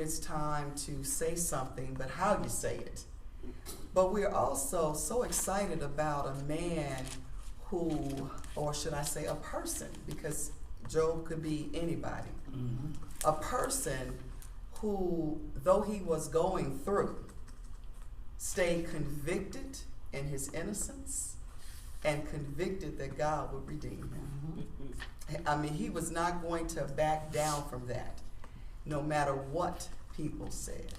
when it's time to say something, but how you say it. But we're also so excited about a man who, or should I say a person, because Job could be anybody. Mm-hmm. A person who, though he was going through, stayed convicted in his innocence and convicted that God would redeem him. Mm-hmm. I mean, he was not going to back down from that, no matter what people said.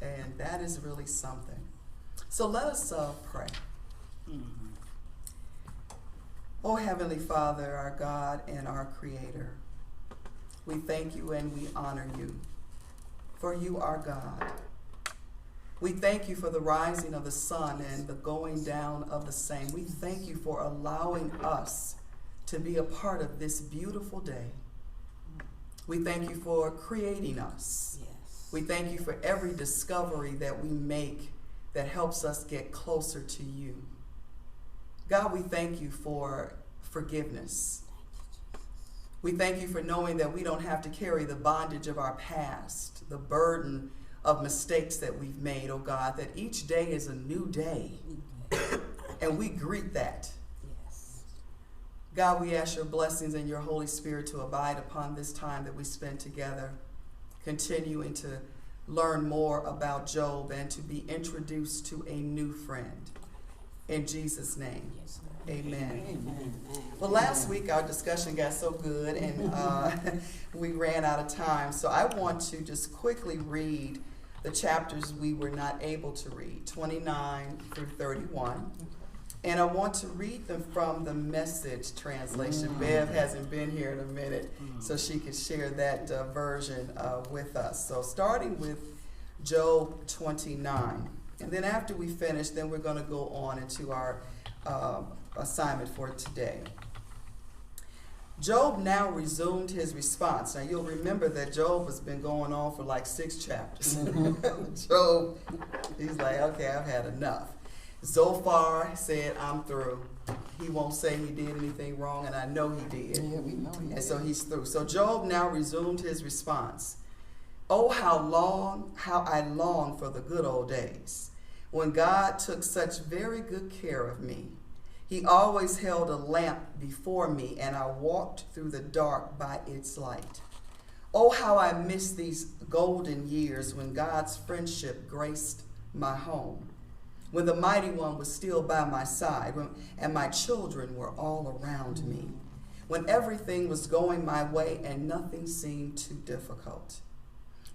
And that is really something. So let us pray. Mm-hmm. Oh, Heavenly Father, our God and our Creator, we thank you and we honor you, for you are God. We thank you for the rising of the sun and the going down of the same. We thank you for allowing us to be a part of this beautiful day. We thank you for creating us. Yes. We thank you for every discovery that we make that helps us get closer to you. God, we thank you for forgiveness. We thank you for knowing that we don't have to carry the bondage of our past, the burden of mistakes that we've made, oh God, that each day is a new day. And we greet that. Yes. God, we ask your blessings and your Holy Spirit to abide upon this time that we spend together, continuing to learn more about Job and to be introduced to a new friend. In Jesus' name, amen. Amen. Well, last week our discussion got so good and we ran out of time. So I want to just quickly read the chapters we were not able to read, 29 through 31. And I want to read them from the Message translation. Bev hasn't been here in a minute, so she can share that version with us. So starting with Job 29. And then after we finish, then we're going to go on into our assignment for today. Job now resumed his response. Now you'll remember that Job has been going on for like 6 chapters. Job, he's like, okay, I've had enough. Zophar said, I'm through. He won't say he did anything wrong, and I know he did. Yeah, we know he did. And so he's through. So Job now resumed his response. Oh, how I long for the good old days, when God took such very good care of me. He always held a lamp before me, and I walked through the dark by its light. Oh, how I miss these golden years when God's friendship graced my home, when the Mighty One was still by my side, and my children were all around me, when everything was going my way and nothing seemed too difficult.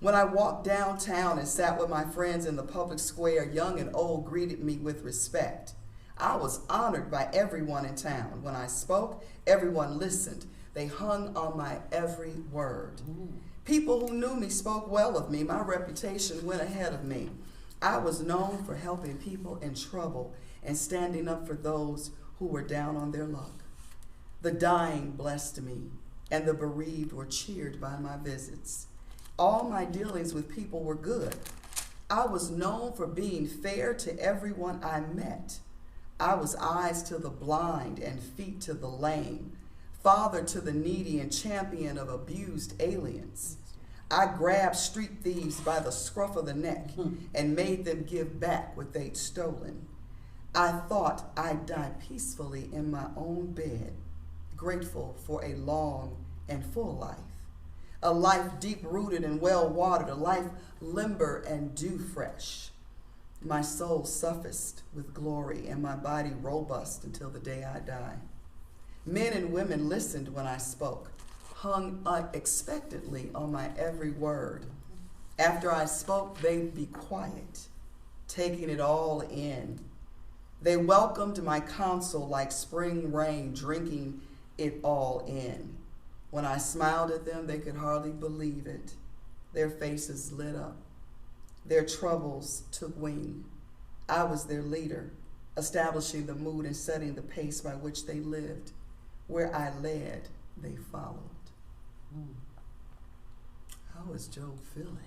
When I walked downtown and sat with my friends in the public square, young and old greeted me with respect. I was honored by everyone in town. When I spoke, everyone listened. They hung on my every word. People who knew me spoke well of me. My reputation went ahead of me. I was known for helping people in trouble and standing up for those who were down on their luck. The dying blessed me, and the bereaved were cheered by my visits. All my dealings with people were good. I was known for being fair to everyone I met. I was eyes to the blind and feet to the lame, father to the needy and champion of abused aliens. I grabbed street thieves by the scruff of the neck and made them give back what they'd stolen. I thought I'd die peacefully in my own bed, grateful for a long and full life. A life deep-rooted and well-watered, a life limber and dew-fresh. My soul suffused with glory and my body robust until the day I die. Men and women listened when I spoke, hung unexpectedly on my every word. After I spoke, they'd be quiet, taking it all in. They welcomed my counsel like spring rain, drinking it all in. When I smiled at them, they could hardly believe it. Their faces lit up. Their troubles took wing. I was their leader, establishing the mood and setting the pace by which they lived. Where I led, they followed. How is Job feeling?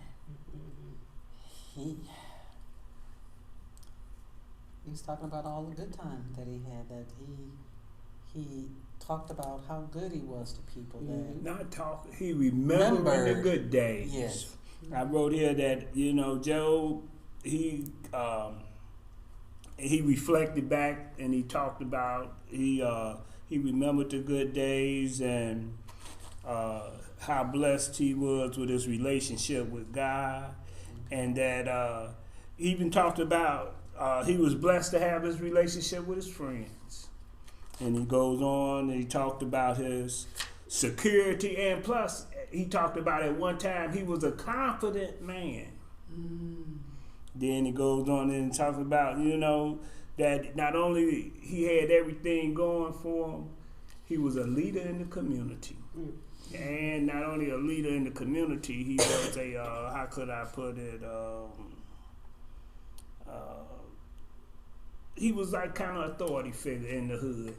He's talking about all the good times that he had, that he talked about how good he was to people. Not talk, he remembered the good days. Yes. I wrote here that, Job, he reflected back and he talked about, he remembered the good days and how blessed he was with his relationship with God, and that he even talked about he was blessed to have his relationship with his friends. And he goes on and he talked about his security, and plus he talked about at one time he was a confident man. Then he goes on and talks about, that not only he had everything going for him, he was a leader in the community. And not only a leader in the community, he was a, how could I put it, he was like kind of authority figure in the hood.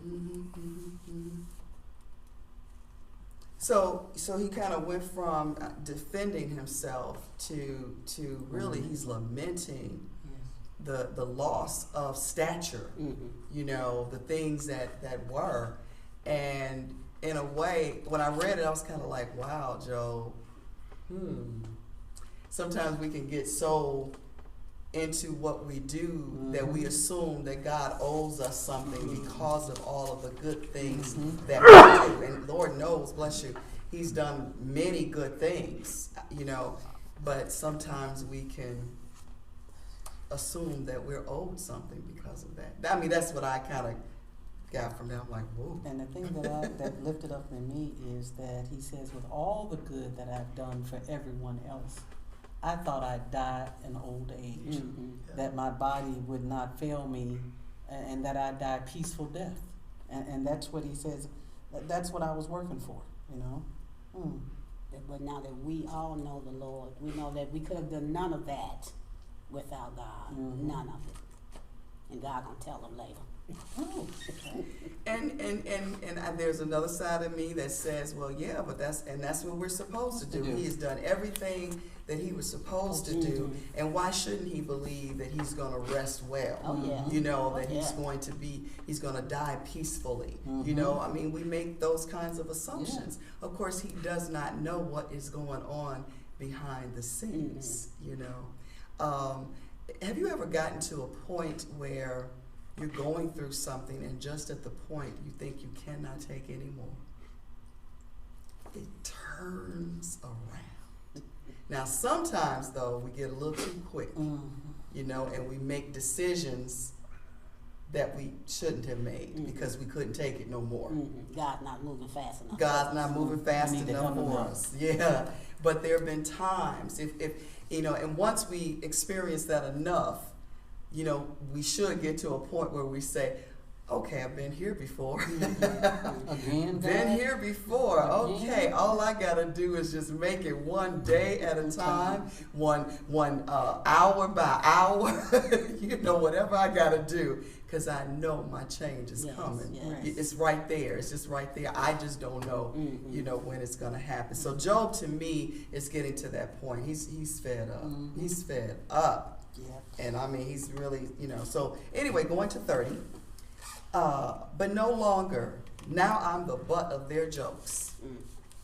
So he kind of went from defending himself to really he's lamenting the loss of stature, the things that were. And in a way, when I read it, I was kind of like, wow, Joe, sometimes we can get so into what we do that we assume that God owes us something because of all of the good things that we do. And Lord knows, bless you, he's done many good things, but sometimes we can assume that we're owed something because of that. I mean, that's what I kind of got from that. I'm like, whoa. And the thing that lifted up in me is that he says, with all the good that I've done for everyone else, I thought I'd die in old age, that my body would not fail me, and that I'd die a peaceful death. And that's what he says. That's what I was working for, But now that we all know the Lord, we know that we could have done none of that without God. None of it. And God gonna tell them later. And there's another side of me that says, well, yeah, but that's what we're supposed to do. He has done everything that he was supposed to do, and why shouldn't he believe that he's going to rest well? He's going to die peacefully. I mean, we make those kinds of assumptions. Of course, he does not know what is going on behind the scenes. Have you ever gotten to a point where you're going through something, and just at the point you think you cannot take anymore, it turns around? Now, sometimes, though, we get a little too quick, and we make decisions that we shouldn't have made because we couldn't take it no more. God's not moving fast enough. God's not moving fast enough for us. Yeah, but there have been times, if and once we experience that enough, we should get to a point where we say, okay, I've been here before. Again, been here before. Okay, all I got to do is just make it one day at a time, one hour by hour, whatever I got to do, because I know my change is coming. Yes. It's right there. It's just right there. I just don't know, when it's going to happen. So Job, to me, is getting to that point. He's fed up. He's fed up. Yeah. And I mean, he's really, so anyway, going to 30. But no longer, now I'm the butt of their jokes.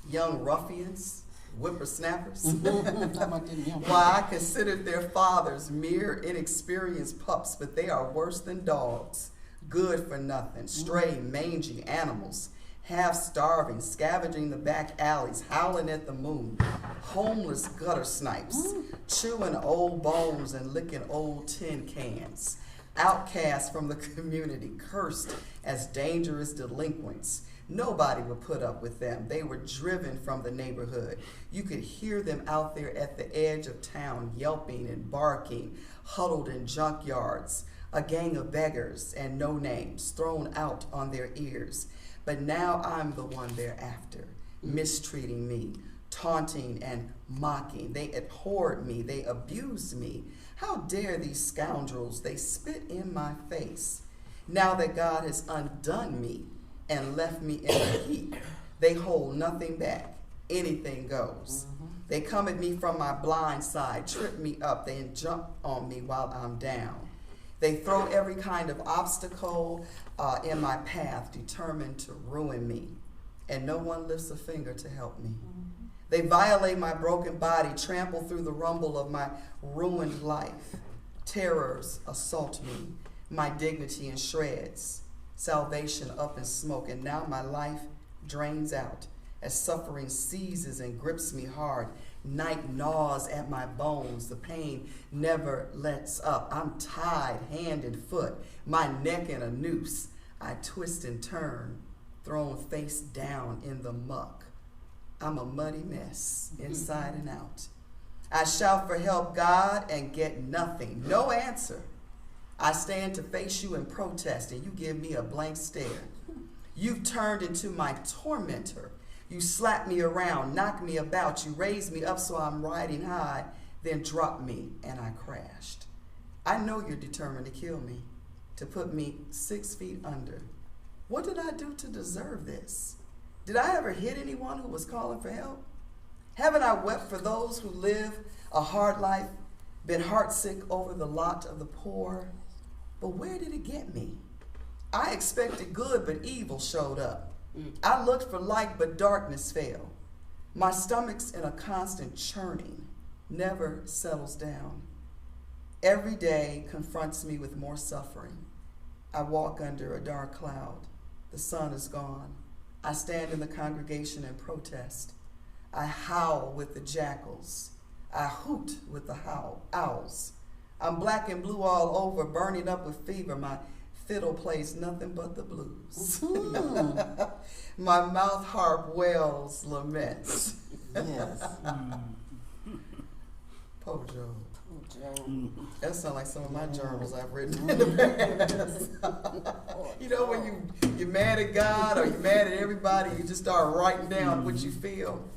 Young ruffians, whippersnappers. Why, I considered their fathers mere inexperienced pups, but they are worse than dogs, good for nothing, stray, mangy animals, half-starving, scavenging the back alleys, howling at the moon, homeless gutter snipes, chewing old bones and licking old tin cans, outcasts from the community, cursed as dangerous delinquents. Nobody would put up with them. They were driven from the neighborhood. You could hear them out there at the edge of town, yelping and barking, huddled in junkyards, a gang of beggars and no names thrown out on their ears. But now I'm the one they're after, mistreating me, taunting and mocking. They abhorred me. They abused me. How dare these scoundrels? They spit in my face. Now that God has undone me and left me in a heap, they hold nothing back. Anything goes. They come at me from my blind side, trip me up, they jump on me while I'm down. They throw every kind of obstacle in my path, determined to ruin me. And no one lifts a finger to help me. They violate my broken body, trample through the rumble of my ruined life. Terrors assault me, my dignity in shreds, salvation up in smoke, and now my life drains out as suffering seizes and grips me hard. Night gnaws at my bones, the pain never lets up. I'm tied hand and foot, my neck in a noose. I twist and turn, thrown face down in the muck. I'm a muddy mess, inside and out. I shout for help, God, and get nothing, no answer. I stand to face you in protest, and you give me a blank stare. You've turned into my tormentor. You slap me around, knock me about. You raise me up so I'm riding high, then drop me, and I crashed. I know you're determined to kill me, to put me 6 feet under. What did I do to deserve this? Did I ever hit anyone who was calling for help? Haven't I wept for those who live a hard life, been heartsick over the lot of the poor? But where did it get me? I expected good, but evil showed up. I looked for light, but darkness fell. My stomach's in a constant churning, never settles down. Every day confronts me with more suffering. I walk under a dark cloud. The sun is gone. I stand in the congregation and protest. I howl with the jackals. I hoot with the owls. I'm black and blue all over, burning up with fever. My fiddle plays nothing but the blues. My mouth harp wails laments. Yes. Poor Job. Joe. That sounds like some of my journals I've written in the past. You know, when you're mad at God or you're mad at everybody, you just start writing down what you feel.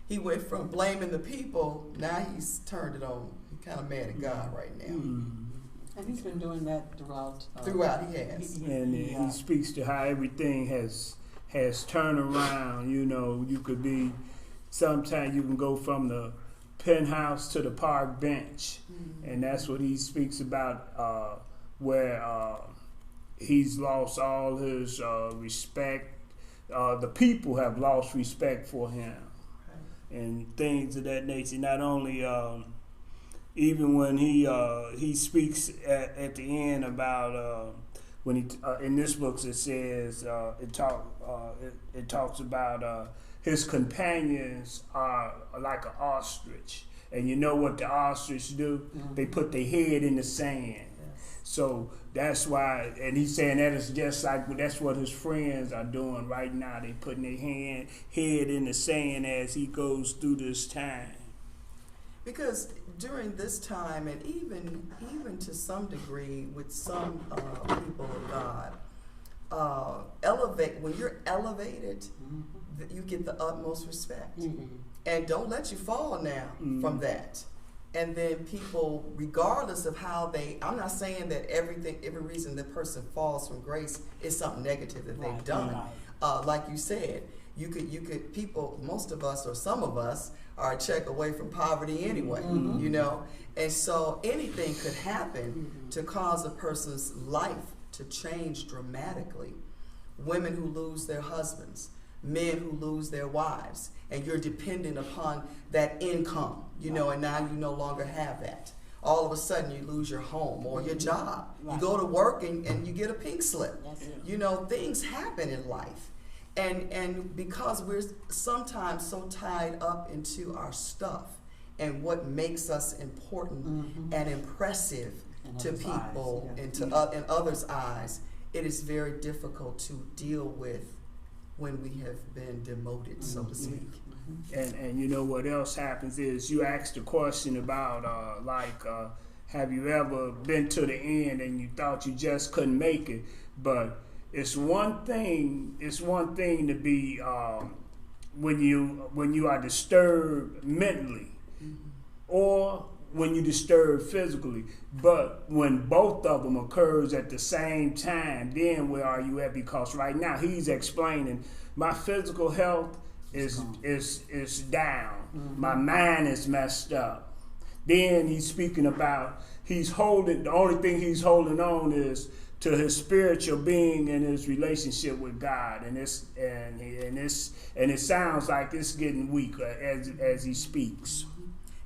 He went from blaming the people, now he's turned it on. He's kind of mad at God right now. And he's been doing that throughout. Throughout, he has. And he speaks to how everything has turned around. You know, you could be, sometimes you can go from the penthouse to the park bench, and that's what he speaks about, where he's lost all his respect. The people have lost respect for him, and things of that nature. Not only even when he speaks at the end about when he in this book it says it talks about his companions are like an ostrich, and you know what the ostrich do? They put their head in the sand. So that's why, and he's saying that is just like, that's what his friends are doing right now. They putting their head in the sand as he goes through this time. Because during this time, and even to some degree with some people of God, when you're elevated, you get the utmost respect. And don't let you fall now from that. And then people, regardless of how I'm not saying that every reason the person falls from grace is something negative that they've done. Like you said, you could people, most of us or some of us are a check away from poverty anyway, you know? And so anything could happen to cause a person's life to change dramatically. Women who lose their husbands, men who lose their wives, and you're dependent upon that income, you know, and now you no longer have that. All of a sudden you lose your home or your job. You go to work and you get a pink slip. You know, things happen in life. And because we're sometimes so tied up into our stuff and what makes us important and impressive to people and to in others' eyes, it is very difficult to deal with when we have been demoted, so to speak. And you know what else happens is you ask the question about have you ever been to the end and you thought you just couldn't make it? But it's one thing to be when you are disturbed mentally or when you disturb physically, but when both of them occurs at the same time, then where are you at? Because right now he's explaining my physical health is down, my mind is messed up. Then he's speaking about the only thing he's holding on is to his spiritual being and his relationship with God, and it sounds like it's getting weaker as he speaks.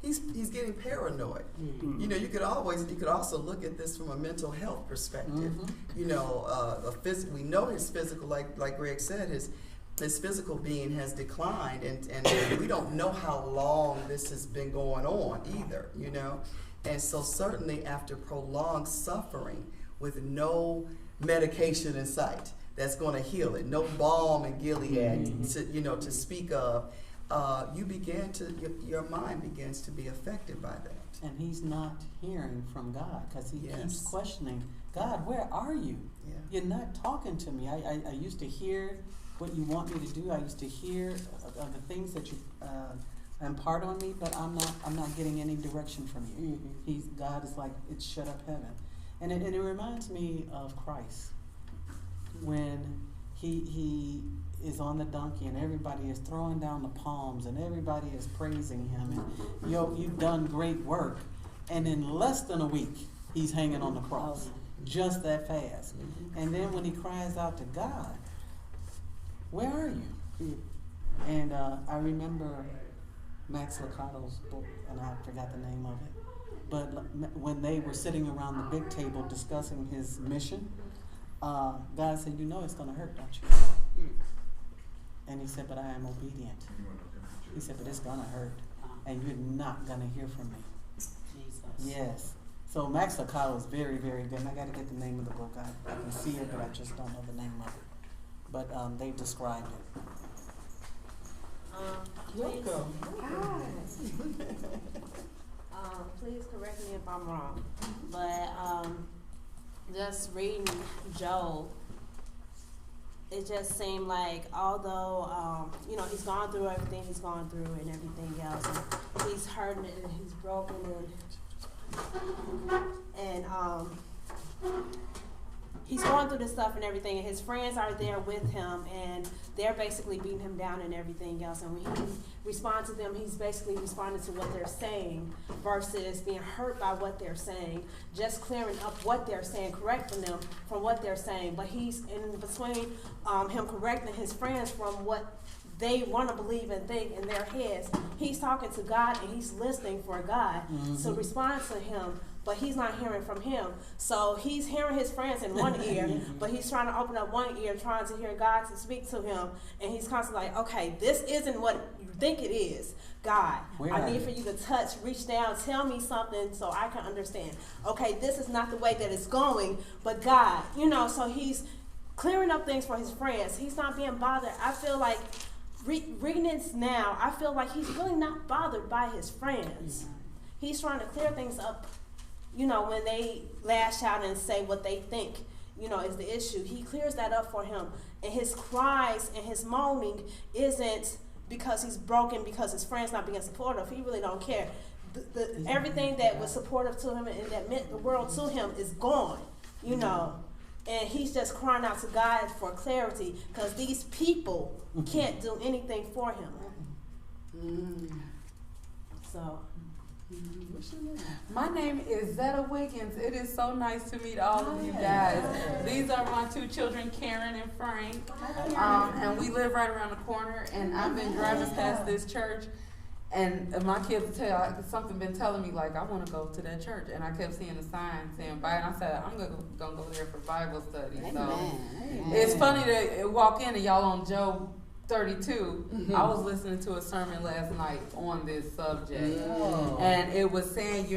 He's getting paranoid. Mm-hmm. You know, you could also look at this from a mental health perspective. Mm-hmm. You know, we know his physical, like Greg said, his physical being has declined, and we don't know how long this has been going on either. You know, and so certainly after prolonged suffering with no medication in sight that's going to heal it, no balm in Gilead to speak of. Your mind begins to be affected by that. And he's not hearing from God because he Yes. keeps questioning, God, where are you? Yeah. You're not talking to me. I used to hear what you want me to do. I used to hear of the things that you impart on me, but I'm not getting any direction from you. Mm-hmm. God is like, it's shut up heaven. And it reminds me of Christ when he is on the donkey and everybody is throwing down the palms and everybody is praising him and you've done great work, and in less than a week he's hanging on the cross, just that fast. And then when he cries out to God, where are you? And I remember Max Lucado's book, and I forgot the name of it, but when they were sitting around the big table discussing his mission, God said, you know it's going to hurt, don't you? And he said, but I am obedient. He said, but it's going to hurt, and you're not going to hear from me. Jesus. Yes. So Max Lucado is very, very good, and I got to get the name of the book. I can see it, but I just don't know the name of it. But they described it. Welcome. Please correct me if I'm wrong, but just reading Job, it just seemed like although he's gone through everything he's gone through and everything else, and he's hurting and he's broken and he's going through this stuff and everything, and his friends are there with him, and they're basically beating him down and everything else. And when he responds to them, he's basically responding to what they're saying versus being hurt by what they're saying, just clearing up what they're saying, correcting them from what they're saying. But he's in between him correcting his friends from what they want to believe and think in their heads. He's talking to God and he's listening for God to respond to him, but he's not hearing from him. So he's hearing his friends in one ear, but he's trying to open up one ear, trying to hear God to speak to him. And he's constantly like, okay, this isn't what you think it is. God, I need for you to touch, reach down, tell me something so I can understand. Okay, this is not the way that it's going, but God, so he's clearing up things for his friends. He's not being bothered. I feel like reading this now, I feel like he's really not bothered by his friends. He's trying to clear things up, when they lash out and say what they think, is the issue. He clears that up for him. And his cries and his moaning isn't because he's broken, because his friend's not being supportive. He really don't care. Everything that was supportive to him and that meant the world to him is gone, And he's just crying out to God for clarity because these people can't do anything for him. So, my name is Zetta Wiggins. It is so nice to meet all of you guys. These are my two children, Karen and Frank. And we live right around the corner. And I've been driving past this church, and my kids something been telling me, like, I want to go to that church. And I kept seeing the sign saying bye, and I said, I'm going to go there for Bible study. So it's funny to walk in and y'all on Job 32. I was listening to a sermon last night on this subject, and it was saying,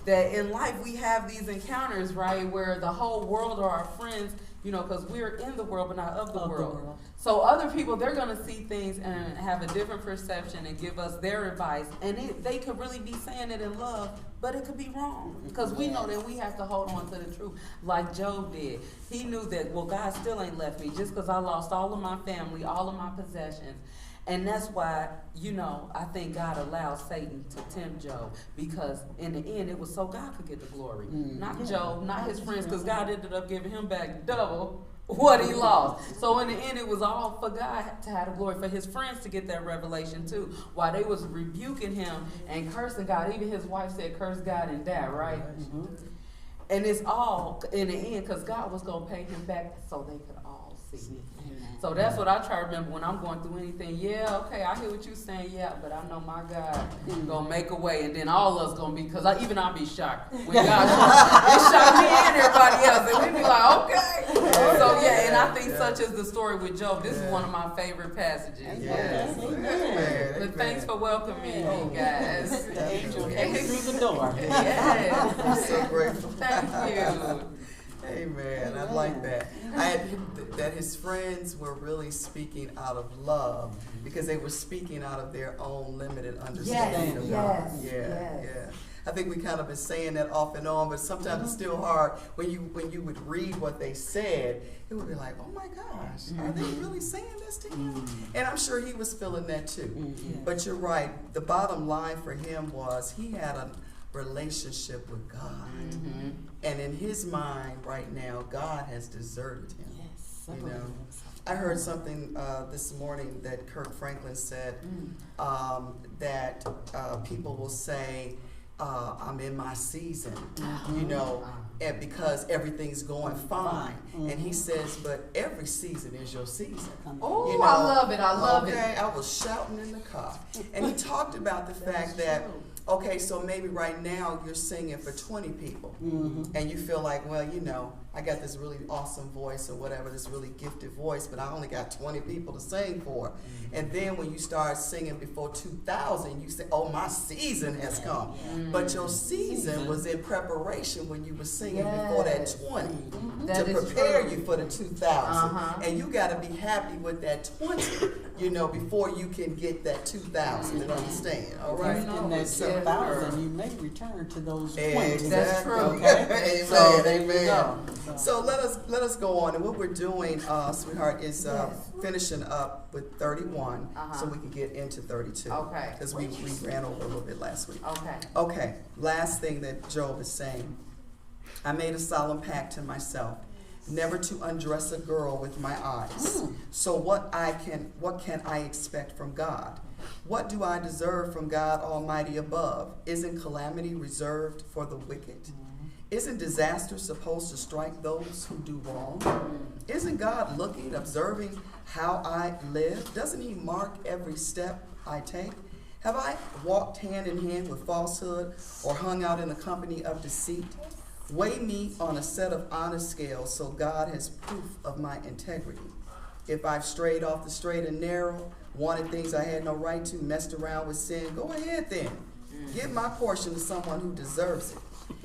that in life we have these encounters, right, where the whole world are our friends, because we're in the world but not of the world. So other people, they're going to see things and have a different perception and give us their advice, and they could really be saying it in love, but it could be wrong, because we know that we have to hold on to the truth like Job did. He knew that, well, God still ain't left me just because I lost all of my family, all of my possessions. And that's why, I think God allowed Satan to tempt Job, because in the end it was so God could get the glory. Not Job, not his friends, because God ended up giving him back double what he lost. So in the end it was all for God to have the glory, for his friends to get that revelation too. While they was rebuking him and cursing God, even his wife said, curse God and die, right? And it's all in the end because God was gonna pay him back so they could all see. So that's what I try to remember when I'm going through anything. Yeah, okay, I hear what you're saying, yeah, but I know my God gonna make a way, and then all of us gonna be, because even I'll be shocked when God it shocked me and everybody else, and we be like, okay. So yeah, and I think such is the story with Job. This is one of my favorite passages. Yes. Amen. But thanks for welcoming me, guys. The angel came through the door. Yes. I'm so grateful. Thank you. Amen. I like that. That his friends were really speaking out of love because they were speaking out of their own limited understanding of God. Yeah. I think we kind of been saying that off and on, but sometimes it's still hard when you would read what they said. It would be like, oh my gosh, are they really saying this to him? And I'm sure he was feeling that too. But you're right. The bottom line for him was he had a relationship with God. And in his mind right now, God has deserted him. You know, I heard something this morning that Kirk Franklin said that people will say, I'm in my season, you know, and because everything's going fine. And he says, but every season is your season. Oh, you know? I love it. I love it. I was shouting in the car. And he talked about the fact that, okay, so maybe right now you're singing for 20 people. And you feel like, well, you know, I got this really awesome voice or whatever, this really gifted voice, but I only got 20 people to sing for. And then when you start singing before 2,000, you say, oh, my season has come. But your season was in preparation when you were singing before that 20 to prepare you for the 2,000. And you got to be happy with that 20, you know, before you can get that 2,000 and understand. All right? In that 2,000, you may return to those 20. Exactly. That's true. Okay? Amen. So, Amen. So let us go on, and what we're doing, sweetheart, is finishing up with 31, so we can get into 32. Okay. Because we ran over a little bit last week. Okay. Okay. Last thing that Job is saying, I made a solemn pact to myself, never to undress a girl with my eyes. So what can I expect from God? What do I deserve from God Almighty above? Isn't calamity reserved for the wicked? Isn't disaster supposed to strike those who do wrong? Isn't God looking, observing how I live? Doesn't he mark every step I take? Have I walked hand in hand with falsehood or hung out in the company of deceit? Weigh me on a set of honest scales so God has proof of my integrity. If I've strayed off the straight and narrow, wanted things I had no right to, messed around with sin, go ahead then. Give my portion to someone who deserves it.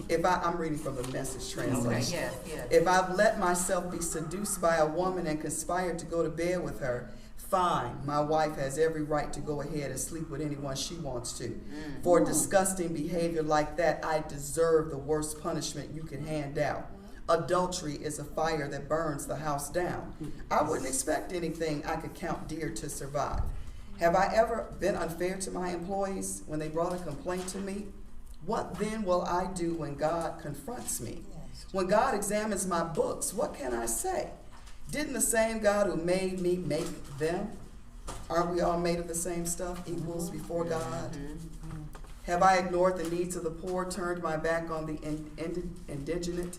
If I'm reading from the Message translation. If I've let myself be seduced by a woman and conspired to go to bed with her, fine. My wife has every right to go ahead and sleep with anyone she wants to. For disgusting behavior like that, I deserve the worst punishment you can hand out. Adultery is a fire that burns the house down. I wouldn't expect anything I could count dear to survive. Have I ever been unfair to my employees when they brought a complaint to me? What then will I do when God confronts me? When God examines my books, what can I say? Didn't the same God who made me make them? Aren't we all made of the same stuff, equals before God? Have I ignored the needs of the poor, turned my back on the indigent,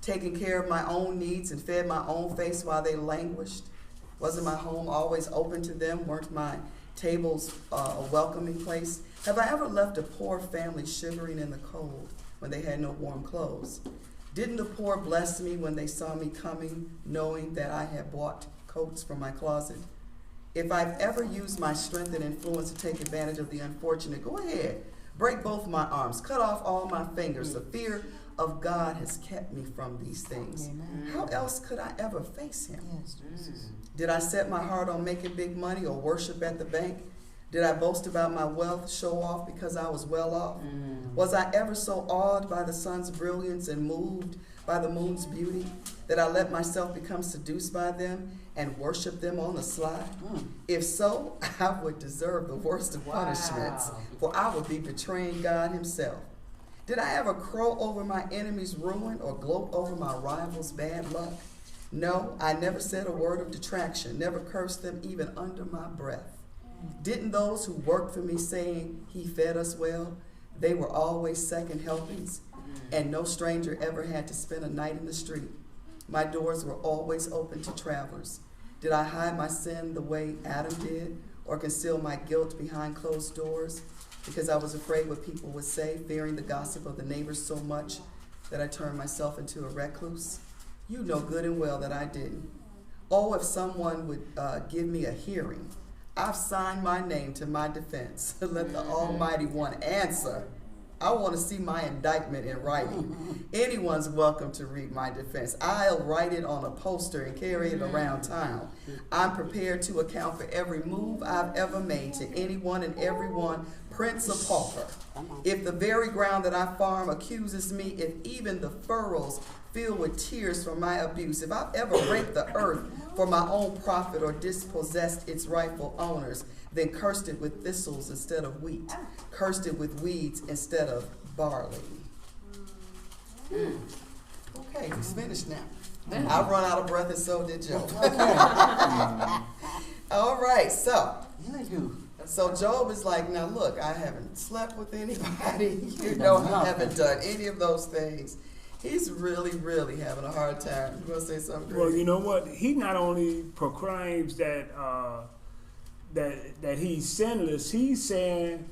taken care of my own needs and fed my own face while they languished? Wasn't my home always open to them? Weren't my tables a welcoming place? Have I ever left a poor family shivering in the cold when they had no warm clothes? Didn't the poor bless me when they saw me coming, knowing that I had bought coats from my closet? If I've ever used my strength and influence to take advantage of the unfortunate, go ahead. Break both my arms. Cut off all my fingers. The fear of God has kept me from these things. How else could I ever face him? Did I set my heart on making big money or worship at the bank? Did I boast about my wealth, show off because I was well off? Was I ever so awed by the sun's brilliance and moved by the moon's beauty that I let myself become seduced by them and worship them on the sly? If so, I would deserve the worst of punishments, for I would be betraying God himself. Did I ever crow over my enemy's ruin or gloat over my rival's bad luck? No, I never said a word of detraction, never cursed them even under my breath. Didn't those who worked for me saying he fed us well, they were always second helpings? and no stranger ever had to spend a night in the street. My doors were always open to travelers. Did I hide my sin the way Adam did, or conceal my guilt behind closed doors? Because I was afraid what people would say, fearing the gossip of the neighbors so much that I turned myself into a recluse? You know good and well that I didn't. Oh, if someone would give me a hearing. I've signed my name to my defense. Let the Almighty One answer. I want to see my indictment in writing. Anyone's welcome to read my defense. I'll write it on a poster and carry it around town. I'm prepared to account for every move I've ever made to anyone and everyone, prince or pauper. If the very ground that I farm accuses me, if even the furrows filled with tears for my abuse, if I've ever raked the earth for my own profit or dispossessed its rightful owners, then cursed it with thistles instead of wheat, cursed it with weeds instead of barley. Okay, he's finished now. I've run out of breath and so did Job. All right, so Job is like, now look, I haven't slept with anybody. I haven't done any of those things. He's really, really having a hard time. You want to say something? Well, you know what? He not only proclaims that that he's sinless. He's saying,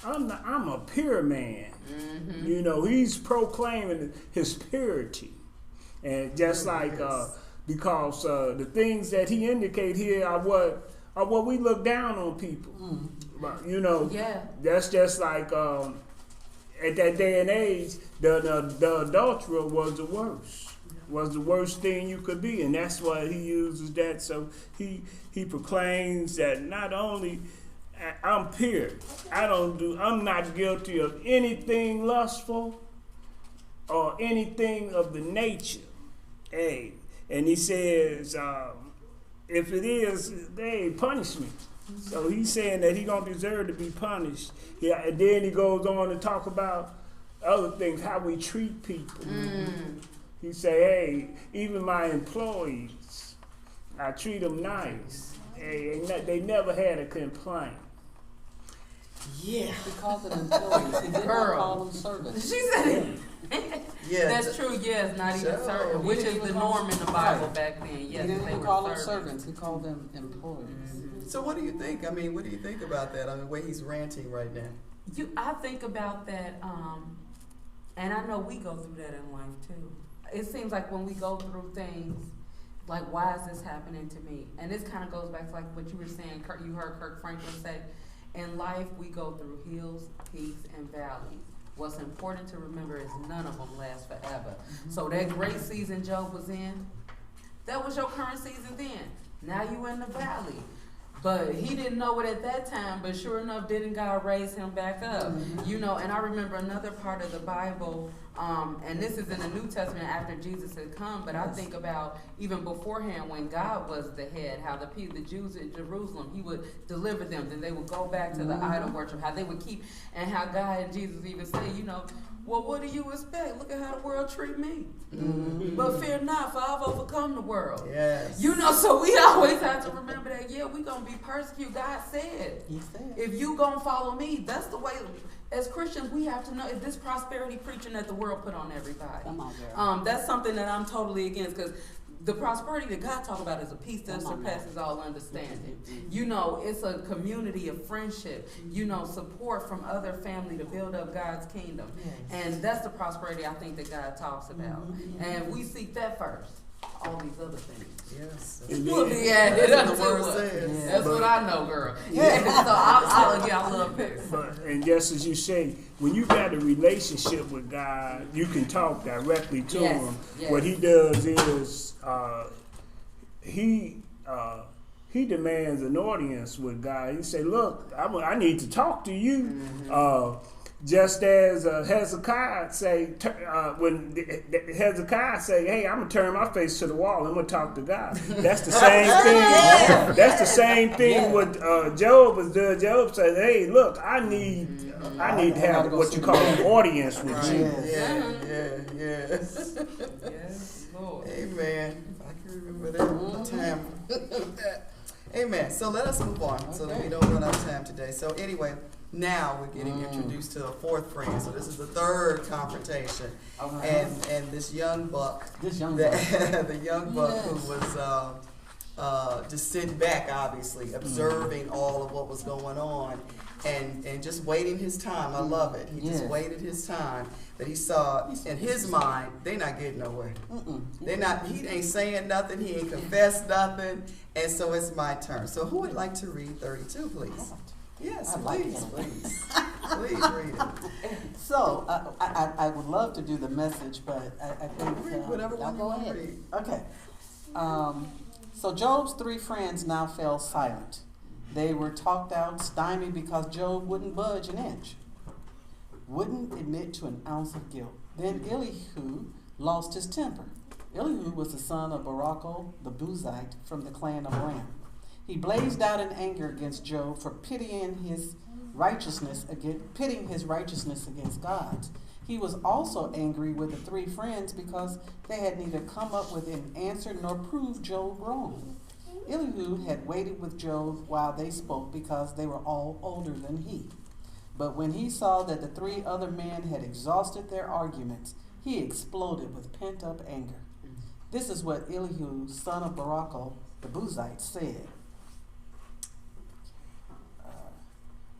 I'm a pure man. Mm-hmm. He's proclaiming his purity, and just like because the things that he indicate here are what we look down on people. Mm-hmm. Yeah. That's just like. At that day and age, the adulterer was the worst. Was the worst thing you could be, and that's why he uses that. So he proclaims that not only I'm pure, I'm not guilty of anything lustful or anything of the nature. Hey, and he says, if it is, they punish me. So he's saying that he don't deserve to be punished. Yeah, and then he goes on to talk about other things, how we treat people. Mm. He say, hey, even my employees, I treat them nice. Hey, they never had a complaint. Yeah. He calls them employees. He didn't call them servants. She said yeah. That's true, yes, not even servants, which is the norm in the Bible back then. Yes, he didn't call them servants. He called them employees. Mm-hmm. So what do you think? I mean, what do you think about that? I mean, the way he's ranting right now. I think about that, and I know we go through that in life too. It seems like when we go through things, like, why is this happening to me? And this kind of goes back to like what you were saying. You heard Kirk Franklin say, in life we go through hills, peaks, and valleys. What's important to remember is none of them last forever. Mm-hmm. So that great season Job was in, that was your current season then. Now you in the valley. But he didn't know it at that time, but sure enough, didn't God raise him back up? Mm-hmm. And I remember another part of the Bible, and this is in the New Testament after Jesus had come, but I think about even beforehand when God was the head, how the Jews in Jerusalem, he would deliver them, then they would go back to the idol worship, how they would keep, and how God and Jesus even say, well, what do you expect? Look at how the world treat me. Mm-hmm. But fear not, for I've overcome the world. Yes. So we always have to remember that, we're going to be persecuted. God said, if you going to follow me, that's the way. As Christians, we have to know, if this prosperity preaching that the world put on everybody. Come on, girl. That's something that I'm totally against, because the prosperity that God talks about is a peace that surpasses all understanding. Mm-hmm. It's a community of friendship, support from other family to build up God's kingdom. Yes. And that's the prosperity I think that God talks about. Mm-hmm. And we seek that first. All these other things. Yes. We'll be added up to us. That's what I know, girl. Yeah. So I love this. And just as you say, when you got a relationship with God, you can talk directly to him. Yes. What he does is he demands an audience with God. He say, look, I need to talk to you. Mm-hmm. Just as Hezekiah say, when Hezekiah say, hey, I'm going to turn my face to the wall. I'm going to talk to God. That's the same thing. That's the same thing with Job was doing. Job said, hey, look, I need to have what you call an audience with you. Yes. Yes, Lord. Amen. If I can remember that time. Amen. So let us move on so that we don't run out of time today. So anyway, Now we're getting introduced to a fourth friend. So this is the third confrontation. And this young buck, the young buck Yes. who was just sitting back, obviously, observing all of what was going on and just waiting his time. I love it. He just waited his time. But he saw, in his mind, they not getting nowhere. They not. He ain't saying nothing. He ain't confessed nothing. And so it's my turn. So who would like to read 32, please? Yes, please. Please read it. So I would love to do the message, but I think Read whatever one you go want to ahead. read. okay. So Job's 3 friends now fell silent. They were talked out, stymied because Job wouldn't budge an inch, wouldn't admit to an ounce of guilt. Then Elihu lost his temper. Elihu was the son of Barachel the Buzite from the clan of Ram. He blazed out in anger against Job for pitting his righteousness against God's. He was also angry with the 3 friends because they had neither come up with an answer nor proved Job wrong. Elihu had waited with Job while they spoke because they were all older than he. But when he saw that the 3 other men had exhausted their arguments, he exploded with pent-up anger. This is what Elihu, son of Barachel, the Buzite, said.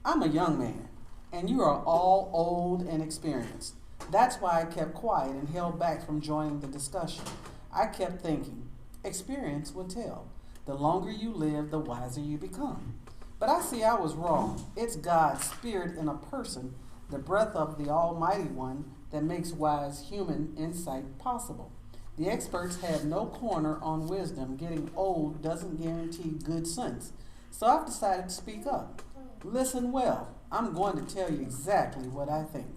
I'm a young man, and you are all old and experienced. That's why I kept quiet and held back from joining the discussion. I kept thinking, experience will tell. The longer you live, the wiser you become. But I see I was wrong. It's God's Spirit in a person, the breath of the Almighty One, that makes wise human insight possible. The experts have no corner on wisdom. Getting old doesn't guarantee good sense. So I've decided to speak up. Listen well. I'm going to tell you exactly what I think.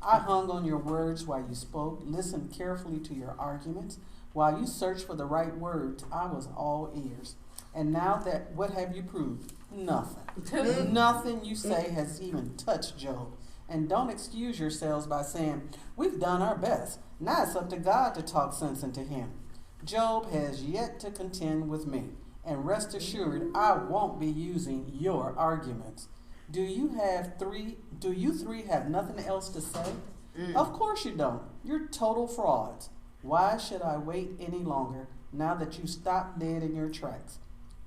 I hung on your words while you spoke, listened carefully to your arguments. While you searched for the right words, I was all ears. And now that, what have you proved? Nothing. Nothing you say has even touched Job. And don't excuse yourselves by saying, we've done our best. Now it's up to God to talk sense into him. Job has yet to contend with me. And rest assured, I won't be using your arguments. Do you 3 have nothing else to say? Of course you don't. You're total frauds. Why should I wait any longer now that you stopped dead in your tracks?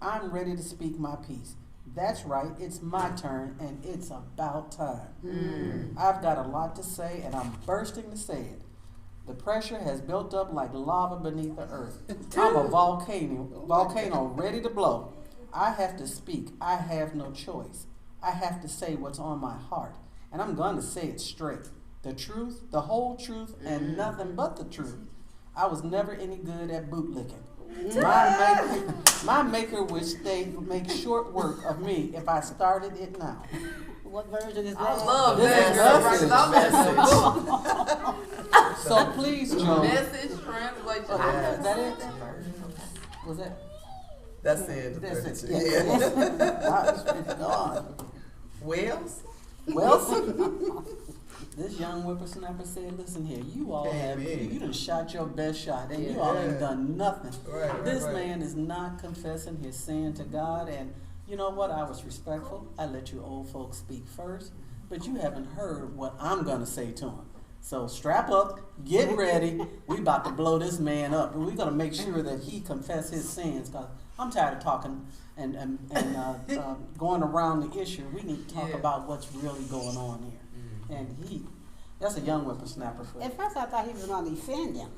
I'm ready to speak my piece. That's right, it's my turn, and it's about time. I've got a lot to say, and I'm bursting to say it. The pressure has built up like lava beneath the earth. I'm a volcano ready to blow. I have to speak. I have no choice. I have to say what's on my heart, and I'm going to say it straight. The truth, the whole truth, and nothing but the truth. I was never any good at bootlicking. My maker would make short work of me if I started it now. What version is that? I love This that. is So please, Joe. Message translation. Is that it? Was that? That's the end of That's 32. it. Yeah. It's gone. Wales? Well, this young whippersnapper said, listen here, you all Amen. you done shot your best shot, and you all ain't done nothing. Right, This right. man is not confessing his sin to God, and you know what? I was respectful. I let you old folks speak first, but you haven't heard what I'm going to say to him. So strap up, get ready. We about to blow this man up, and we're going to make sure that he confess his sins, because I'm tired of talking and going around the issue. We need to talk about what's really going on here. And that's a young whippersnapper for At first I thought he was going to defend him.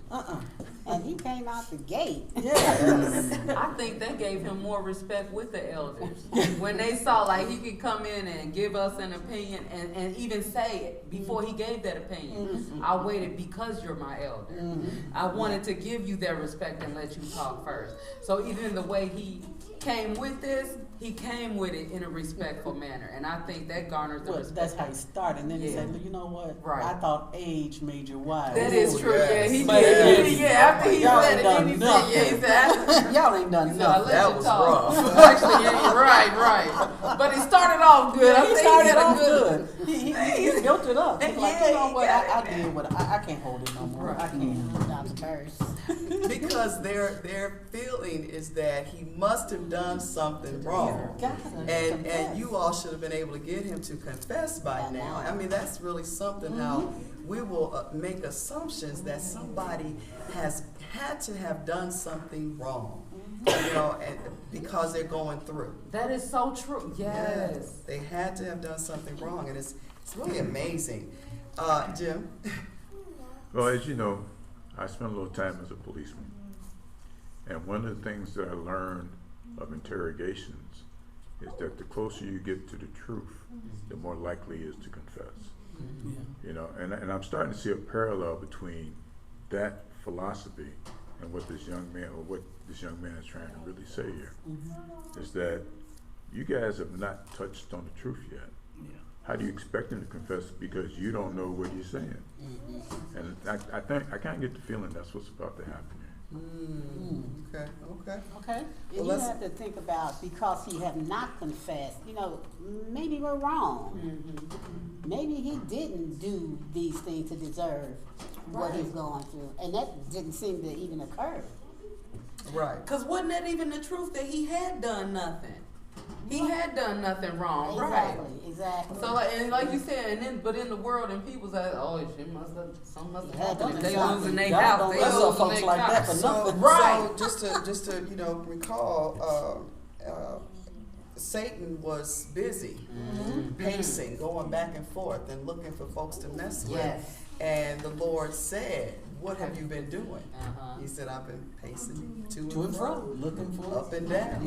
And he came out the gate. Yeah. I think that gave him more respect with the elders. When they saw like he could come in and give us an opinion and even say it before he gave that opinion. I waited because you're my elder. I wanted to give you that respect and let you talk first. So even the way he came with this, he came with it in a respectful manner. And I think that garnered the respect. That's how he started. And then he said, you know what? Right. I thought age made you wise. That is true. Yes. Yeah, he But did. After he y'all said ain't it, done then he nothing. said, he said, Y'all ain't done he said, I nothing. let That you was talk. rough. Actually, yeah, right. But he started off good. I He think started had a off good. He built it up. He's like, Yeah, you know what? yeah. I did what I can't hold it no more. I can't. God's curse. Because their feeling is that he must have done something wrong. And you all should have been able to get him to confess by now. I mean, that's really something how we will make assumptions that somebody has had to have done something wrong, you know, and because they're going through. That is so true. Yes. They had to have done something wrong, and it's really amazing. Jim? Well, as you know, I spent a little time as a policeman. And one of the things that I learned of interrogations is that the closer you get to the truth, the more likely it is to confess. You know, and I'm starting to see a parallel between that philosophy and what this young man is trying to really say here. Is that you guys have not touched on the truth yet. How do you expect him to confess because you don't know what he's saying? And I think I kind of get the feeling that's what's about to happen here. Okay. And you have to think about, because he have not confessed, you know, maybe we're wrong. Maybe he didn't do these things to deserve what he's going through. And that didn't seem to even occur. Right. Because wasn't that even the truth that he had done nothing? He had done nothing wrong, right? Exactly. So, like you said, but in the world, and people say, "Oh, something must have happened." If they losing their house, they losing their like that for So, nothing. Right. So just to you know recall, Satan was busy pacing, going back and forth, and looking for folks to mess with. Yes. And the Lord said, "What have you been doing?" He said, "I've been pacing to and fro, looking for up and down,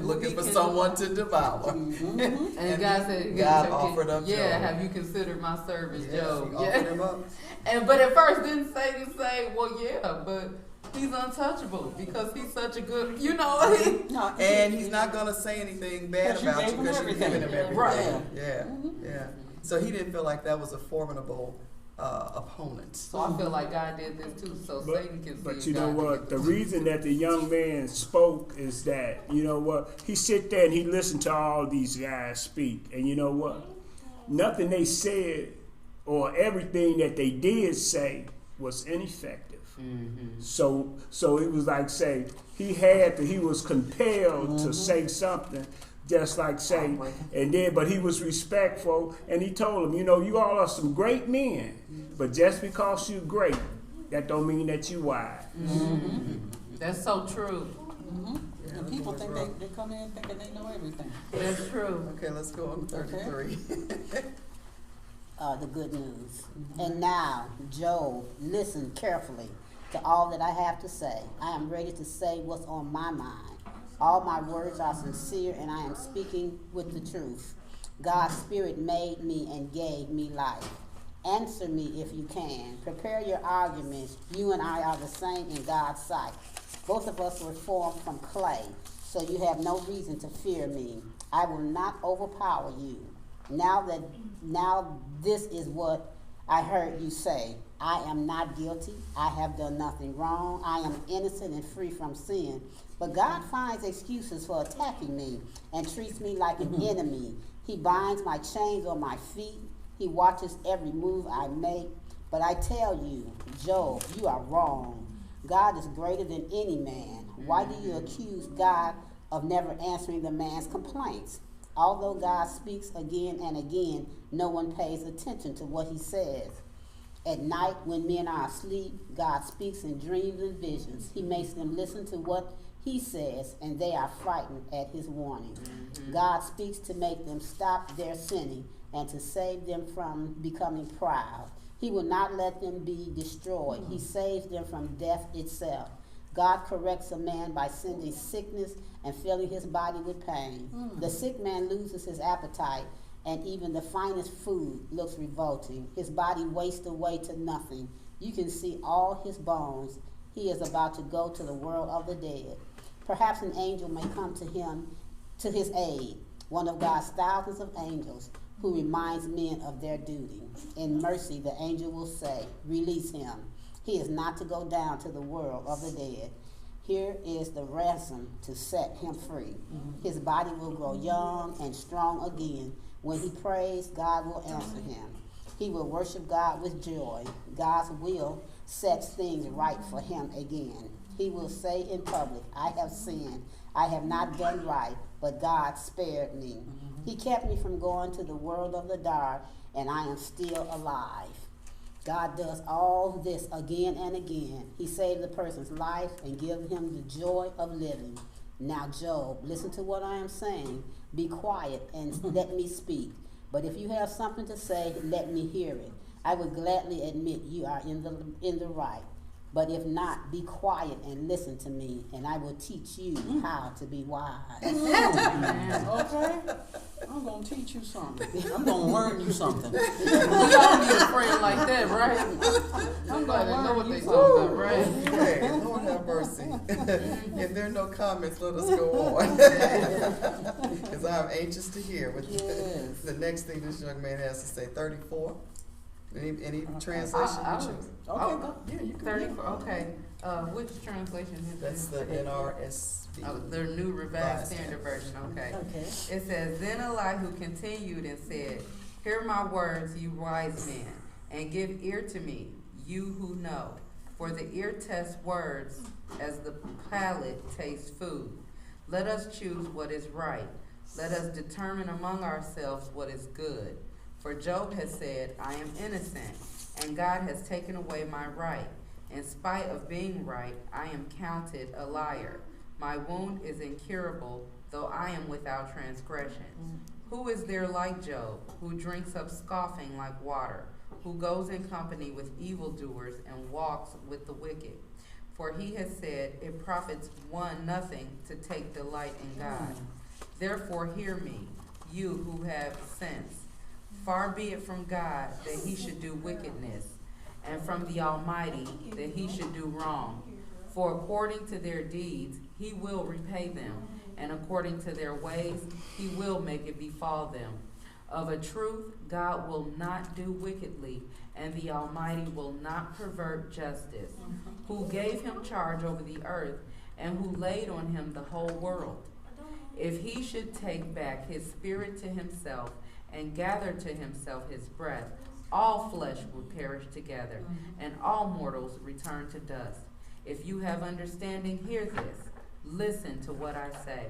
looking for someone to devour." And God said, God offered up yeah, Job. have you considered my servant Yes, Job? he offered him up. But at first didn't Satan say, well, yeah, but he's untouchable because he's such a good, you know. And he's not going to say anything bad Because you about gave you him because you've given him everything. Right. Yeah. So he didn't feel like that was a formidable opponent. So I feel like God did this too, so Satan can see. But you know what? The reason that the young man spoke is that, you know what? He sit there and he listened to all these guys speak. And you know what? Nothing they said or everything that they did say was ineffective. So it was like, say, he was compelled to say something, just like say, and then, but he was respectful, and he told him, you know, you all are some great men, but just because you're great, that don't mean that you wise. That's so true. And people think they come in thinking they know everything. That's true. Okay, let's go on 33. The good news. And now, Job, listen carefully to all that I have to say. I am ready to say what's on my mind. All my words are sincere, and I am speaking with the truth. God's Spirit made me and gave me life. Answer me if you can. Prepare your arguments. You and I are the same in God's sight. Both of us were formed from clay, so you have no reason to fear me. I will not overpower you. Now this is what I heard you say. I am not guilty. I have done nothing wrong. I am innocent and free from sin. But God finds excuses for attacking me and treats me like an enemy. He binds my chains on my feet. He watches every move I make. But I tell you, Job, you are wrong. God is greater than any man. Why do you accuse God of never answering the man's complaints? Although God speaks again and again, no one pays attention to what he says. At night, when men are asleep, God speaks in dreams and visions. He makes them listen to what he says, and they are frightened at his warning. God speaks to make them stop their sinning and to save them from becoming proud. He will not let them be destroyed. He saves them from death itself. God corrects a man by sending sickness and filling his body with pain. The sick man loses his appetite, and even the finest food looks revolting. His body wastes away to nothing. You can see all his bones. He is about to go to the world of the dead. Perhaps an angel may come to him, to his aid, one of God's thousands of angels who reminds men of their duty. In mercy, the angel will say, release him. He is not to go down to the world of the dead, Here is the ransom to set him free. His body will grow young and strong again. When he prays, God will answer him. He will worship God with joy. God's will sets things right for him again. He will say in public, I have sinned. I have not done right, but God spared me. He kept me from going to the world of the dark, and I am still alive. God does all this again and again. He saved the person's life and gives him the joy of living. Now, Job, listen to what I am saying. Be quiet and let me speak. But if you have something to say, let me hear it. I would gladly admit you are in the right. But if not, be quiet and listen to me, and I will teach you how to be wise. Okay? I'm going to teach you something. I'm going to learn you something. We all need a friend like that, right? I'm glad to know what they talking about, right? Hey, Lord have mercy. If there are no comments, let us go on. Because I'm anxious to hear what the next thing this young man has to say. 34. Any translation you choose? Okay, go. Yeah, you can 34. Okay. Which translation is That's this? the NRSV. Oh, their new revised standard version. Okay. Okay. It says, Then Elihu continued and said, Hear my words, you wise men, and give ear to me, you who know. For the ear tests words as the palate tastes food. Let us choose what is right. Let us determine among ourselves what is good. For Job has said, I am innocent, and God has taken away my right. In spite of being right, I am counted a liar. My wound is incurable, though I am without transgression. Who is there like Job, who drinks up scoffing like water, who goes in company with evildoers and walks with the wicked? For he has said, it profits one nothing to take delight in God. Therefore hear me, you who have sense. Far be it from God that he should do wickedness, and from the Almighty that he should do wrong. For according to their deeds he will repay them, and according to their ways he will make it befall them. Of a truth, God will not do wickedly, and the Almighty will not pervert justice. Who gave him charge over the earth, and who laid on him the whole world? If he should take back his spirit to himself, and gather to himself his breath, all flesh will perish together, and all mortals return to dust. If you have understanding, hear this. Listen to what I say.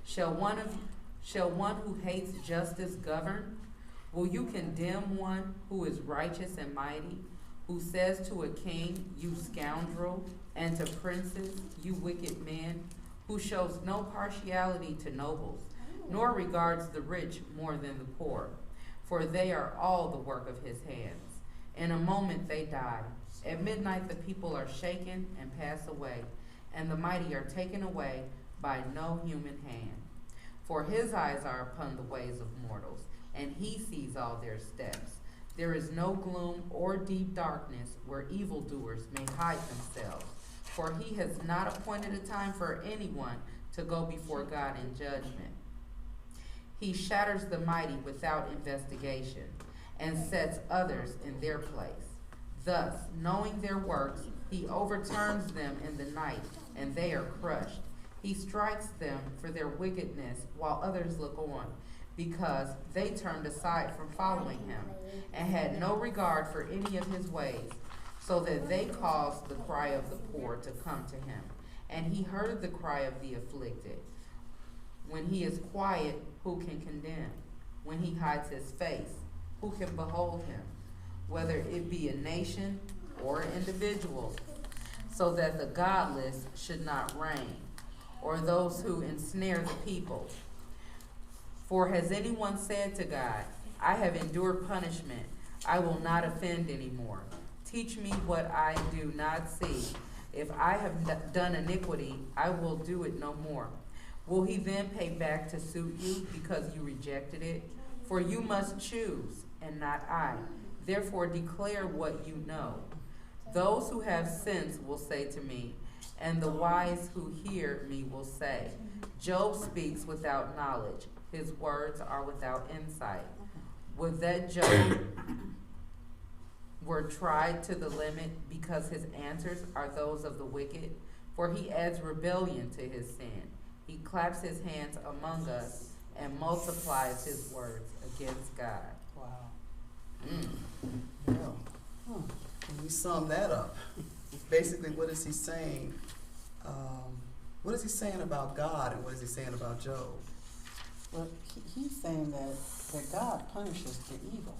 Shall one who hates justice govern? Will you condemn one who is righteous and mighty, who says to a king, you scoundrel, and to princes, you wicked men, who shows no partiality to nobles, nor regards the rich more than the poor, for they are all the work of his hands. In a moment they die. At midnight the people are shaken and pass away, and the mighty are taken away by no human hand. For his eyes are upon the ways of mortals, and he sees all their steps. There is no gloom or deep darkness where evildoers may hide themselves, for he has not appointed a time for anyone to go before God in judgment. He shatters the mighty without investigation, and sets others in their place. Thus, knowing their works, he overturns them in the night, and they are crushed. He strikes them for their wickedness, while others look on, because they turned aside from following him, and had no regard for any of his ways, so that they caused the cry of the poor to come to him, and he heard the cry of the afflicted. When he is quiet, who can condemn? When he hides his face, who can behold him? Whether it be a nation or an individual, so that the godless should not reign, or those who ensnare the people. For has anyone said to God, I have endured punishment, I will not offend anymore. Teach me what I do not see. If I have done iniquity, I will do it no more. Will he then pay back to suit you because you rejected it? For you must choose, and not I. Therefore declare what you know. Those who have sense will say to me, and the wise who hear me will say, Job speaks without knowledge. His words are without insight. Would that Job were tried to the limit, because his answers are those of the wicked, for he adds rebellion to his sin. He claps his hands among us and multiplies his words against God. Wow. Yeah. When we sum that up, basically, what is he saying? What is he saying about God, and what is he saying about Job? Well, he's saying that God punishes the evil.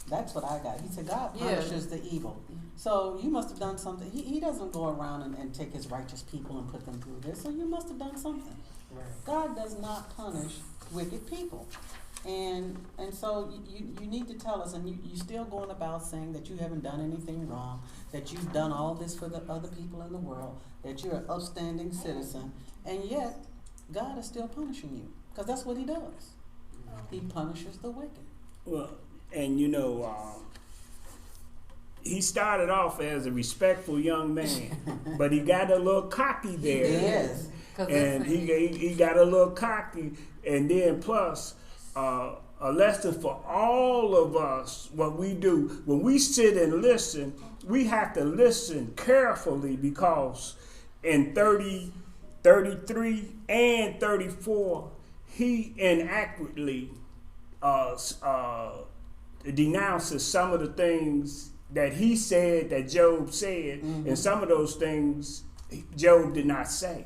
That's what I got. He said God punishes the evil. So you must have done something. He doesn't go around and take his righteous people and put them through this. So you must have done something. Right. God does not punish wicked people. And so you need to tell us, and you still going about saying that you haven't done anything wrong, that you've done all this for the other people in the world, that you're an upstanding citizen, and yet God is still punishing you, because that's what he does. He punishes the wicked. Well, and he started off as a respectful young man, but he got a little cocky there. Yes. And he got a little cocky, and then plus a lesson for all of us. What we do when we sit and listen, we have to listen carefully, because in 30, 33, and 34, he inaccurately denounces some of the things that he said that Job said, and some of those things Job did not say.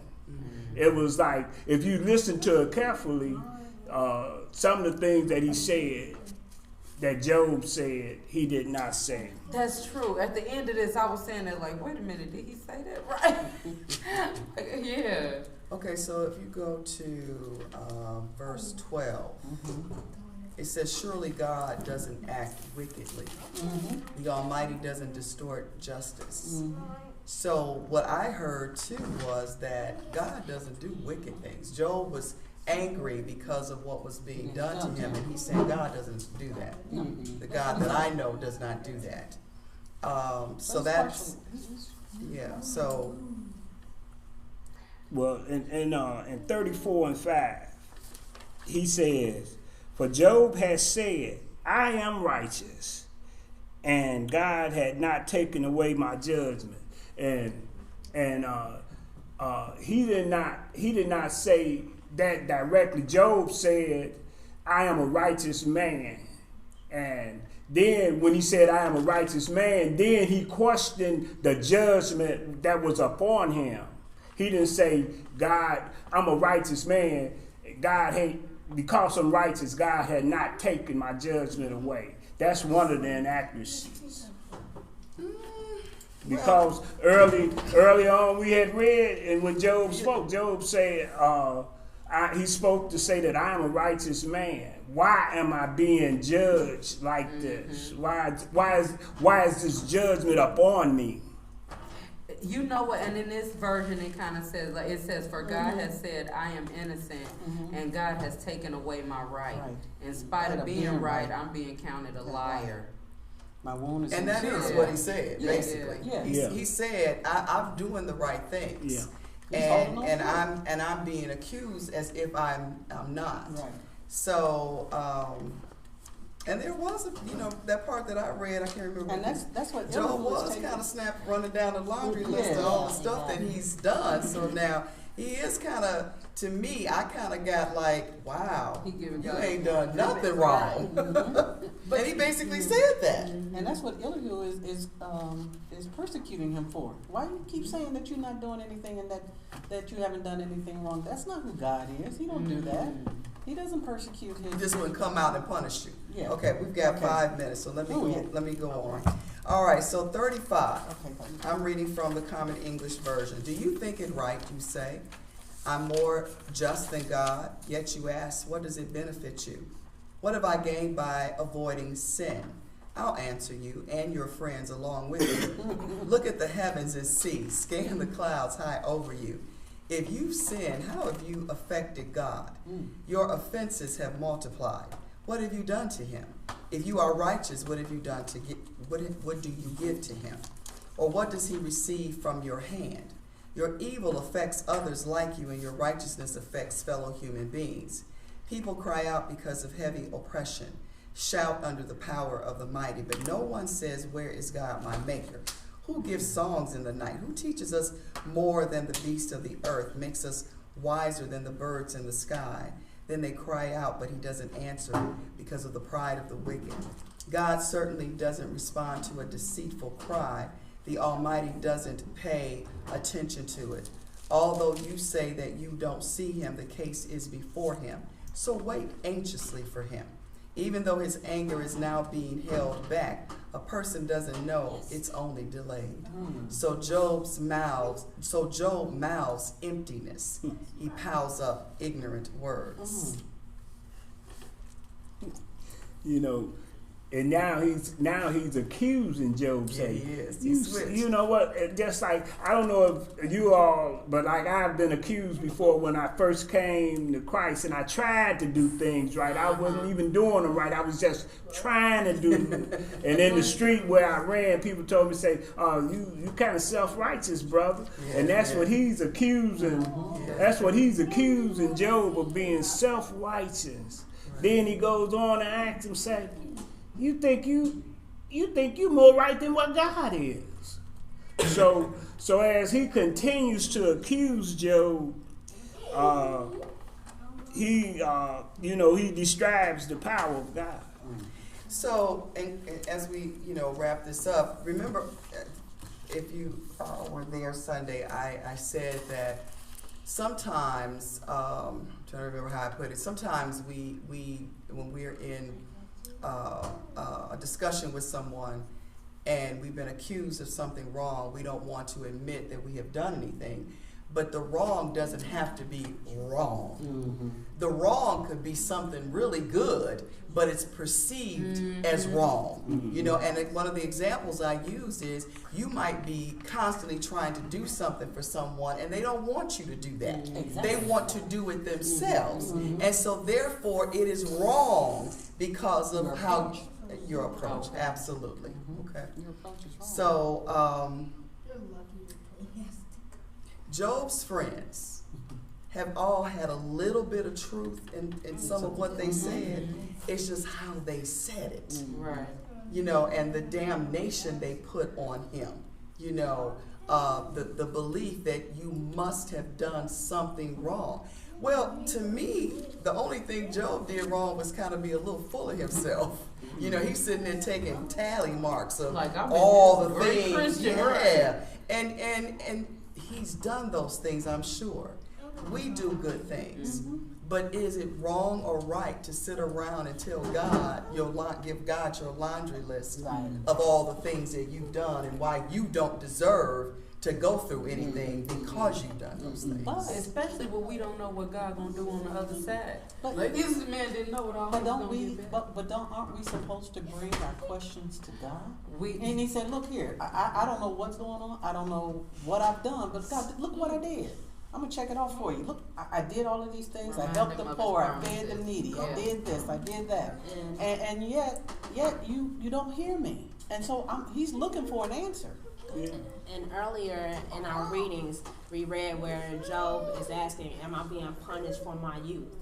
It was like, if you listen to it carefully, some of the things that he said, that Job said, he did not say. That's true. At the end of this, I was saying that, like, wait a minute, did he say that right? Yeah. Okay, so if you go to verse 12, it says, surely God doesn't act wickedly. The Almighty doesn't distort justice. So what I heard too was that God doesn't do wicked things. Job was angry because of what was being done to him, and he's saying God doesn't do that. The God that I know does not do that. So that's, yeah, so. Well, in 34 and 5, he says, for Job has said, I am righteous, and God had not taken away my judgment. And he did not say that directly. Job said, I am a righteous man. And then when he said, I am a righteous man, then he questioned the judgment that was upon him. He didn't say, God, I'm a righteous man. Because I'm righteous, God had not taken my judgment away. That's one of the inaccuracies. Because early on we had read, and when Job spoke, Job said, he spoke to say that I am a righteous man. Why am I being judged like this? Why is this judgment upon me? You know what? And in this version, it kind of says, like, it says, for God has said, I am innocent, and God has taken away my right. In spite of being right, I'm being counted a liar. My wound is and that is what he said, basically. He said, I'm doing the right things. And I'm being accused as if I'm not. Right. So and there was that part that I read, I can't remember. And that's what Job was kind of snapped, running down the laundry list of all the stuff that he's done. So now he is kind of, to me, I kind of got like, wow, you ain't done nothing wrong. And he basically said that. And that's what Elihu is persecuting him for. Why do you keep saying that you're not doing anything and that you haven't done anything wrong? That's not who God is. He don't do that. He doesn't persecute him. He just wouldn't come out and punish you. Yeah. Okay, we've got 5 minutes, so let me go on. All right, so 35. I'm reading from the Common English Version. Do you think it right, you say, I'm more just than God, yet you ask, what does it benefit you? What have I gained by avoiding sin? I'll answer you and your friends along with you. Look at the heavens and see, scan the clouds high over you. If you've sinned, how have you affected God? Your offenses have multiplied. What have you done to him? If you are righteous, what have you done to get? What do you give to him? Or what does he receive from your hand? Your evil affects others like you, and your righteousness affects fellow human beings. People cry out because of heavy oppression, shout under the power of the mighty, but no one says, where is God, my maker? Who gives songs in the night? Who teaches us more than the beasts of the earth, makes us wiser than the birds in the sky? Then they cry out, but he doesn't answer because of the pride of the wicked. God certainly doesn't respond to a deceitful cry. The Almighty doesn't pay attention to it. Although you say that you don't see him, the case is before him. So wait anxiously for him. Even though his anger is now being held back, a person doesn't know it's only delayed. So Job mouths emptiness. He piles up ignorant words. You know, and now he's accusing Job. Yeah, Saying, he is. He switched. You know what? Just like, I don't know if you all, but like I've been accused before when I first came to Christ, and I tried to do things right. I wasn't even doing them right. I was just trying to do them. And in the street where I ran, people told me, say, "Oh, you kind of self-righteous, brother." Yeah, and that's what he's accusing. Yeah. That's what he's accusing Job of, being self-righteous. Right. Then he goes on and asks him, say, You think you more right than what God is. So as he continues to accuse Job, he describes the power of God. So, and as we wrap this up, remember, if you were there Sunday, I said that sometimes, I'm trying to remember how I put it. Sometimes we when we're in a discussion with someone and we've been accused of something wrong, we don't want to admit that we have done anything. But the wrong doesn't have to be wrong. Mm-hmm. The wrong could be something really good, but it's perceived as wrong. Mm-hmm. And one of the examples I use is you might be constantly trying to do something for someone and they don't want you to do that. Exactly. They want to do it themselves. Mm-hmm. And so therefore it is wrong because of your approach. Absolutely. Mm-hmm. Okay. Your approach is wrong. So Job's friends have all had a little bit of truth in some of what they said. It's just how they said it. Right. And the damnation they put on him. The belief that you must have done something wrong. Well, to me, the only thing Job did wrong was kind of be a little full of himself. He's sitting there taking tally marks of all the things. Christian, yeah. And he's done those things, I'm sure. We do good things. But is it wrong or right to sit around and tell God, give God your laundry list of all the things that you've done and why you don't deserve to go through anything because you've done those things? But especially when we don't know what God gonna do on the other side. Like this man didn't know what all was gonna get back. Aren't we supposed to bring our questions to God? And he said, look here, I don't know what's going on. I don't know what I've done, but God, look what I did. I'm going to check it off for you. Look, I did all of these things. I helped the poor. I fed the needy. I did this. I did that. And yet you don't hear me. And so he's looking for an answer. And earlier in our readings, we read where Job is asking, am I being punished for my youth?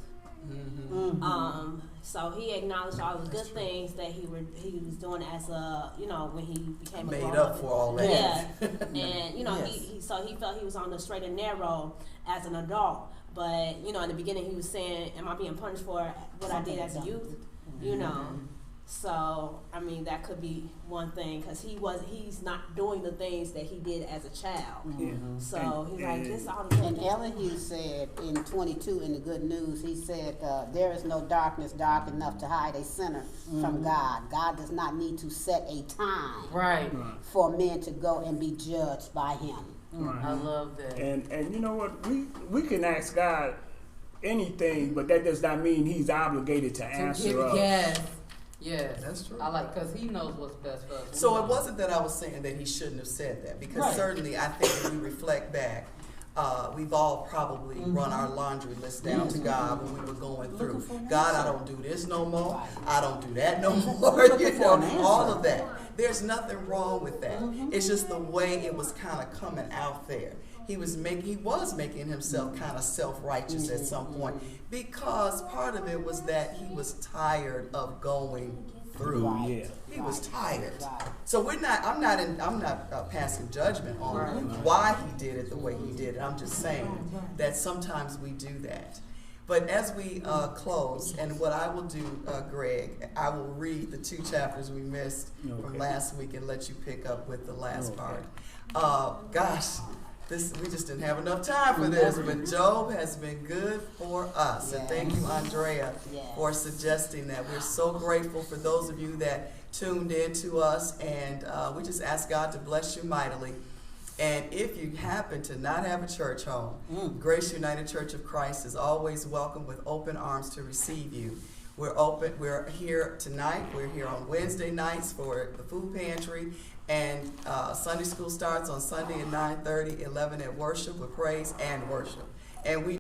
So he acknowledged all the good things that he was doing as when he became made up for all that. Yeah, and he felt he was on the straight and narrow as an adult. But in the beginning he was saying, "Am I being punished for what I did as a youth?" So that could be one thing because he's not doing the things that he did as a child. So he's like, this all the And Elihu said in 22 in the Good News, he said, there is no darkness dark enough to hide a sinner from God. God does not need to set a time for men to go and be judged by him. I love that. And you know what? We can ask God anything, but that does not mean he's obligated to answer us. Yeah, that's true. I like because he knows what's best for us. So it wasn't that I was saying that he shouldn't have said that because certainly I think if we reflect back, we've all probably run our laundry list down to God when we were going through. God, I don't do this no more. I don't do that no more. All of that. There's nothing wrong with that. It's just the way it was kind of coming out there. He was making himself kind of self-righteous at some point because part of it was that he was tired of going through. Right. Yeah. He was tired. Right. So I'm not passing judgment on why he did it the way he did it. I'm just saying that sometimes we do that. But as we close, and what I will do, Greg, I will read the 2 chapters we missed from last week and let you pick up with the last part. Gosh, we just didn't have enough time for this, but Job has been good for us. And thank you, Andrea, for suggesting that. We're so grateful for those of you that tuned in to us, and we just ask God to bless you mightily. And if you happen to not have a church home, Grace United Church of Christ is always welcome with open arms to receive you. We're open. We're here tonight. We're here on Wednesday nights for the food pantry, and Sunday school starts on Sunday at 9:30, 11 at worship with praise and worship. And we